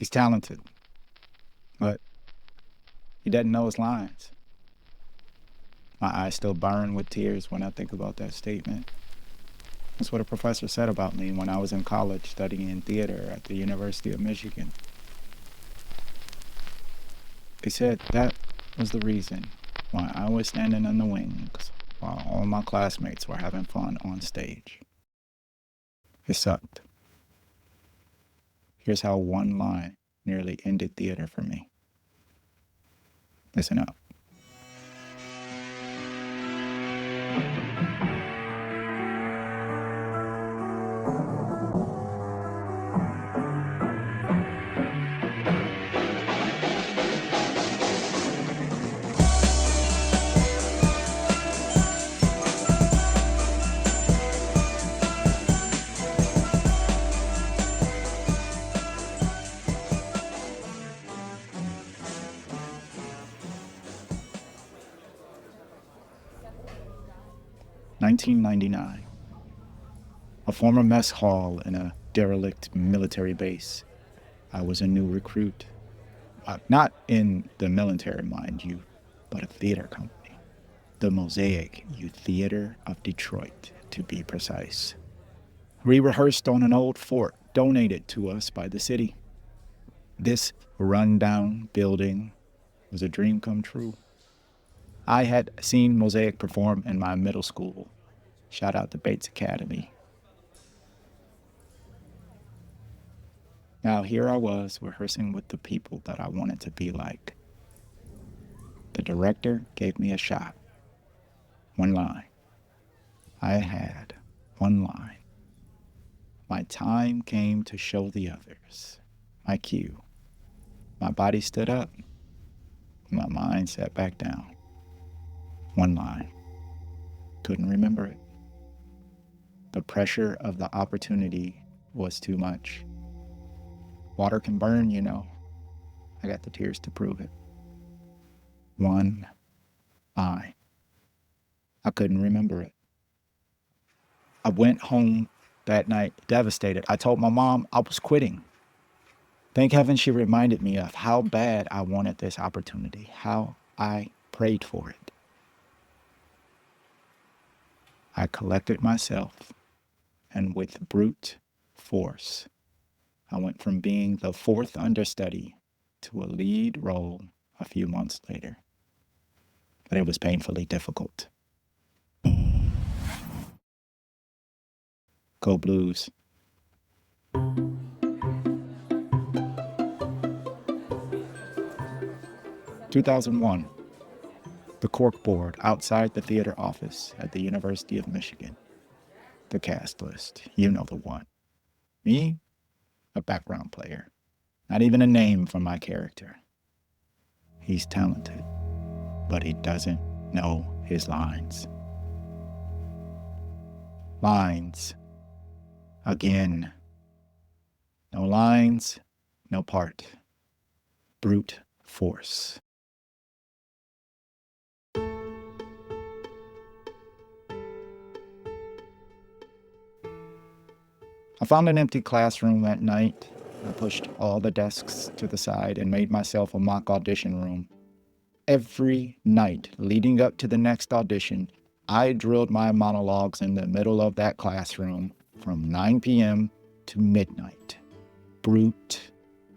He's talented, but he doesn't know his lines. My eyes still burn with tears when I think about that statement. That's what a professor said about me when I was in college studying theater at the University of Michigan. They said that was the reason why I was standing in the wings while all my classmates were having fun on stage. It sucked. Here's how one line nearly ended theater for me. Listen up. "1999. A former mess hall in a derelict military base. I was a new recruit. Not in the military, mind you, but a theater company. The Mosaic Youth Theater of Detroit, to be precise. We rehearsed on an old fort donated to us by the city. This rundown building was a dream come true. I had seen Mosaic perform in my middle school. Shout out to Bates Academy. Now here I was rehearsing with the people that I wanted to be like. The director gave me a shot. One line. I had one line. My time came to show the others. My cue. My body stood up. My mind sat back down. One line. Couldn't remember it. The pressure of the opportunity was too much. Water can burn, you know. I got the tears to prove it. One line. I couldn't remember it. I went home that night devastated. I told my mom I was quitting. Thank heaven she reminded me of how bad I wanted this opportunity, how I prayed for it. I collected myself, and with brute force, I went from being the fourth understudy to a lead role a few months later. But it was painfully difficult. Go Blues. "2001. The corkboard outside the theater office at the University of Michigan. The cast list, you know the one. Me, a background player. Not even a name for my character. He's talented, but he doesn't know his lines. Lines. Again. No lines, no part. Brute force. I found an empty classroom at night. I pushed all the desks to the side and made myself a mock audition room. Every night leading up to the next audition, I drilled my monologues in the middle of that classroom from 9 p.m. to midnight. Brute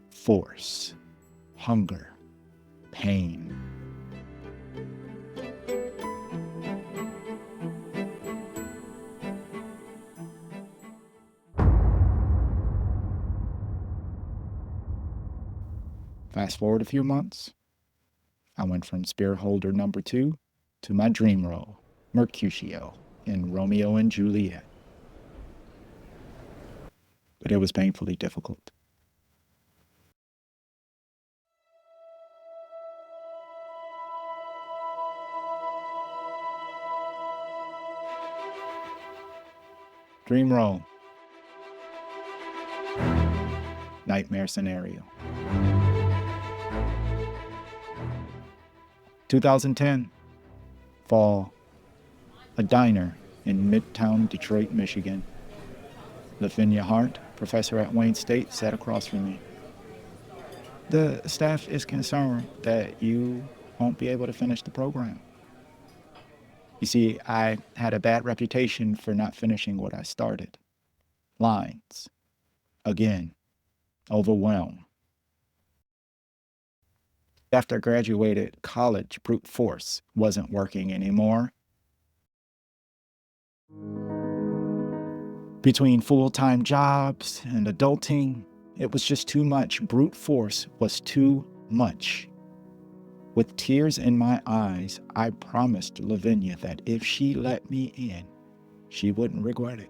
force, hunger, pain. Fast forward a few months, I went from spear holder number 2 to my dream role, Mercutio, in Romeo and Juliet. But it was painfully difficult. Dream role. Nightmare scenario. 2010. Fall. A diner in Midtown Detroit, Michigan. Lavinia Hart, professor at Wayne State, sat across from me. The staff is concerned that you won't be able to finish the program. You see, I had a bad reputation for not finishing what I started. Lines. Again. Overwhelmed. After I graduated college, brute force wasn't working anymore. Between full-time jobs and adulting, it was just too much. Brute force was too much. With tears in my eyes, I promised Lavinia that if she let me in, she wouldn't regret it.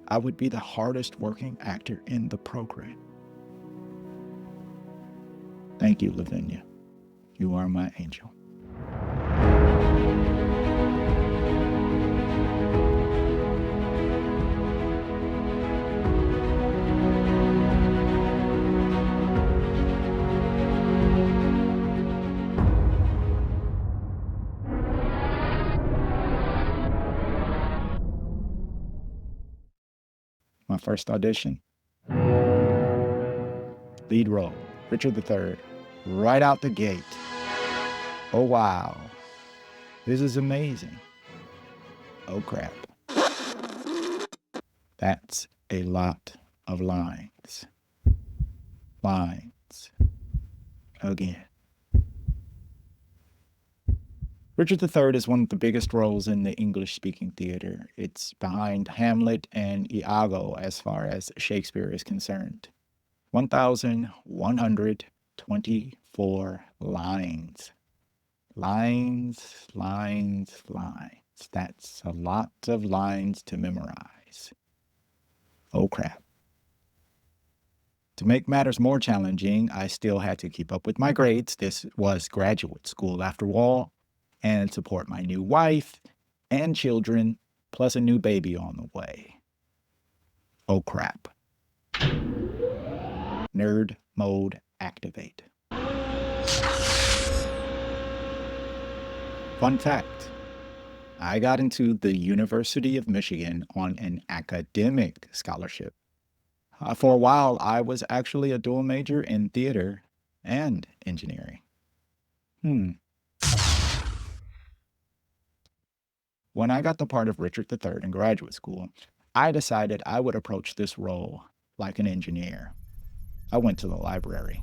I would be the hardest working actor in the program. Thank you, Lavinia. You are my angel. My first audition, lead role, Richard III, right out the gate. Oh, wow. This is amazing. Oh, crap. That's a lot of lines. Lines. Again. Richard III is one of the biggest roles in the English-speaking theater. It's behind Hamlet and Iago as far as Shakespeare is concerned. 1,124 lines. Lines, lines, lines. That's a lot of lines to memorize. Oh, crap. To make matters more challenging, I still had to keep up with my grades. This was graduate school after all, and support my new wife and children, plus a new baby on the way. Oh, crap. Nerd mode activate. Fun fact, I got into the University of Michigan on an academic scholarship. For a while, I was actually a dual major in theater and engineering. When I got the part of Richard III in graduate school, I decided I would approach this role like an engineer. I went to the library.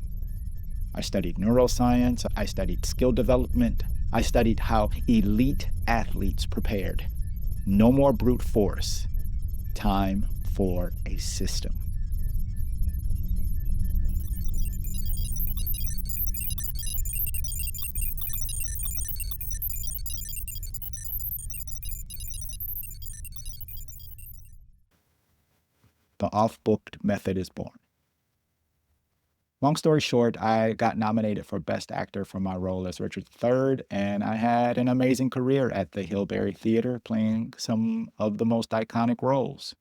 I studied neuroscience. I studied skill development. I studied how elite athletes prepared. No more brute force. Time for a system. The off-booked method is born. Long story short, I got nominated for Best Actor for my role as Richard III, and I had an amazing career at the Hillberry Theater, playing some of the most iconic roles.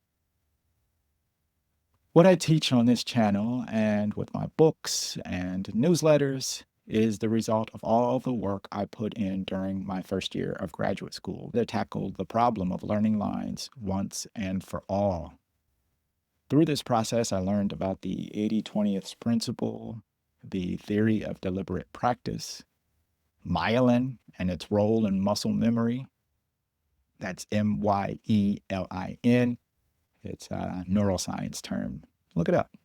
What I teach on this channel and with my books and newsletters is the result of all the work I put in during my first year of graduate school to tackle the problem of learning lines once and for all. Through this process, I learned about the 80/20th principle, the theory of deliberate practice, myelin and its role in muscle memory. That's MYELIN. It's a neuroscience term. Look it up.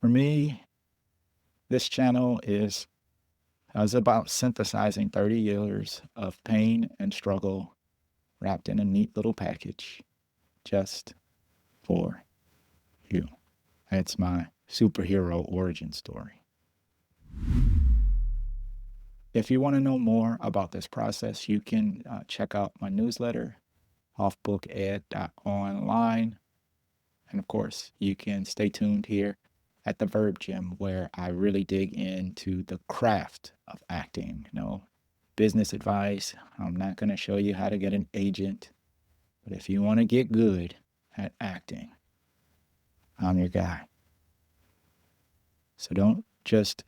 For me, this channel is about synthesizing 30 years of pain and struggle wrapped in a neat little package just for you. It's my superhero origin story. If you want to know more about this process, you can check out my newsletter, offbooked.online. And of course, you can stay tuned here at the Verb Gym, where I really dig into the craft of acting. Business advice. I'm not going to show you how to get an agent, but if you want to get good at acting, I'm your guy. So don't just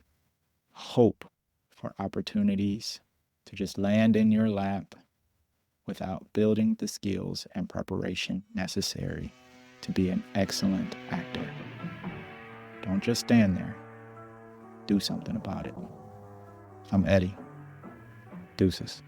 hope for opportunities to just land in your lap without building the skills and preparation necessary to be an excellent actor. Don't just stand there. Do something about it. I'm Eddie. Deuces.